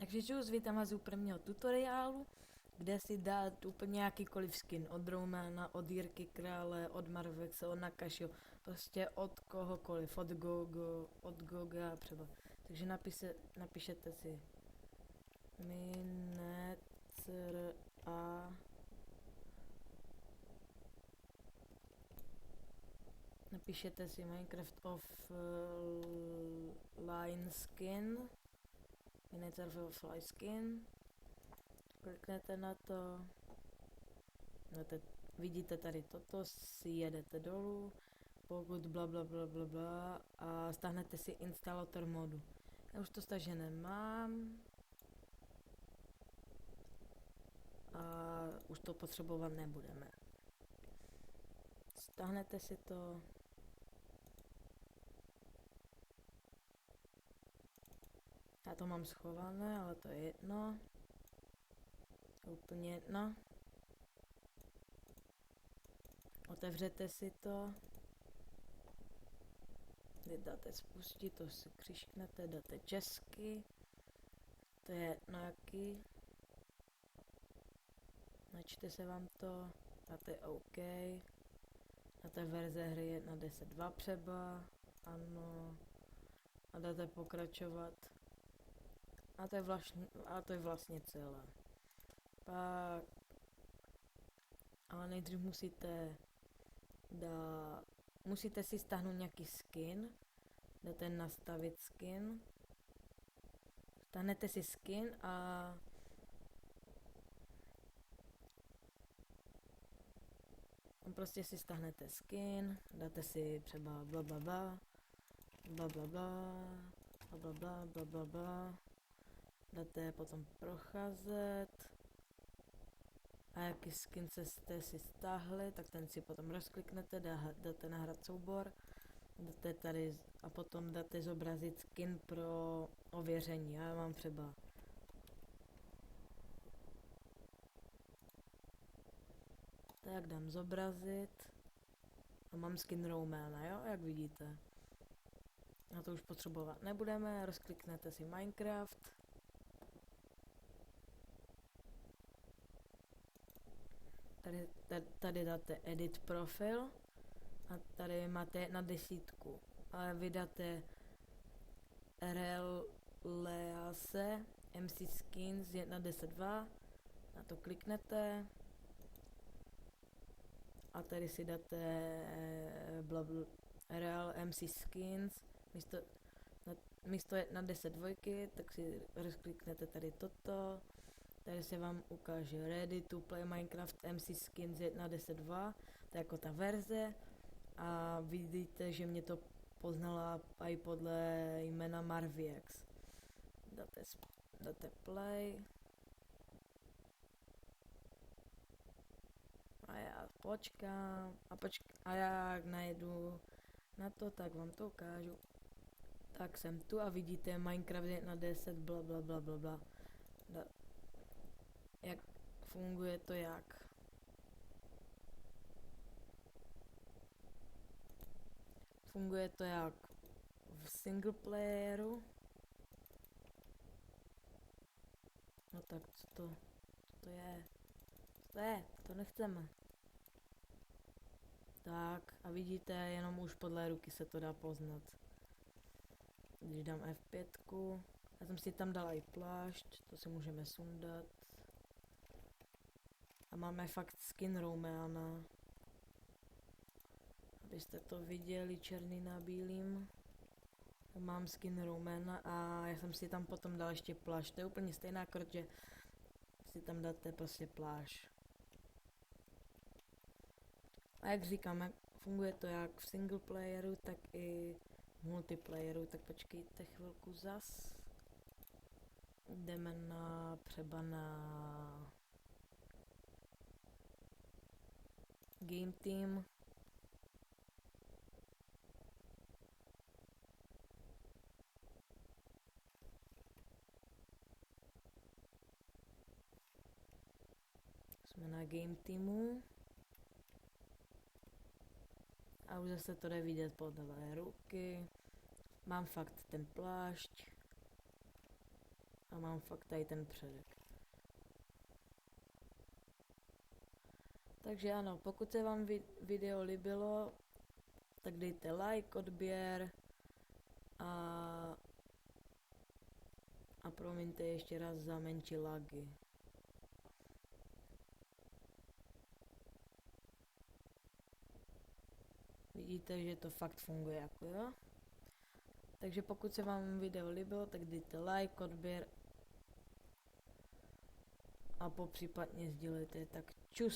Takže čus, vítám vás u prvního tutoriálu, kde si dát úplně jakýkoliv skin, od Romana, od Jirky Krále, od Marvexe, od Nakashio, prostě od kohokoliv, od Goga třeba. Takže napíšete si Minecr a napíšete si Minecraft offline skin, Minecraft offline skin, kliknete na to, vidíte tady toto, si jedete dolů, pokud bla a stáhnete si instalator modu. Já už to stažené mám a už to potřebovat nebudeme. Stáhnete si to. Já to mám schované, ale to je jedno. To je úplně jedno. Otevřete si to. Vy dáte spustit, to si křišknete, dáte česky. To je jedno jaký. Načte se vám to. Dáte OK. Dáte verze hry 1.10.2 třeba. Ano. A dáte pokračovat. A to je vlastně celé. Pak, ale nejdřív musíte si stáhnout nějaký skin, dáte nastavit skin, stáhnete si skin a prostě si stáhnete skin, dáte si třeba blablabla, dáte potom procházet. A jaký skin jste si stáhli, tak ten si potom rozkliknete, dáte nahrát soubor, dáte tady a potom dáte zobrazit skin pro ověření. Já mám třeba tak dám zobrazit a mám skin Romana, jo, jak vidíte. A to už potřebovat nebudeme, rozkliknete si Minecraft. Tady dáte edit profil a tady máte na 10, ale vy dáte Lease MC Skins 1.10.2, na to kliknete a tady si dáte Real MC Skins místo 1.10.2, tak si rozkliknete tady toto. Tady se vám ukáže Ready to play Minecraft MC Skins 1.10.2, to je jako ta verze a vidíte, že mě to poznala i podle jména Marvex. Dáte play a já počkám a jak najdu na to, tak vám to ukážu. Tak jsem tu a vidíte Minecraft 1.10 bla. Jak funguje to jak? Funguje to jak v single playeru. No tak co to je? To nechceme. Tak a vidíte, jenom už podle ruky se to dá poznat. Když dám F5, já jsem si tam dal i plášť, to si můžeme sundat. A máme fakt skin Romana. Abyste to viděli černý na bílým. Mám skin Romana a já jsem si tam potom dal ještě plášť. To je úplně stejná akorát, že si tam dáte prostě plášť. A jak říkám, funguje to jak v single playeru, tak i v multiplayeru. Tak počkejte chvilku zas. Jdeme třeba na Game Team. Jsme na Game Teamu. A už zase to jde vidět podle ruky. Mám fakt ten plášť. A mám fakt tady ten předek. Takže ano, pokud se vám video líbilo, tak dejte like, odběr a promiňte ještě raz za menší lagy. Vidíte, že to fakt funguje jako jo. Takže pokud se vám video líbilo, tak dejte like, odběr a popřípadně sdílejte. Tak čus.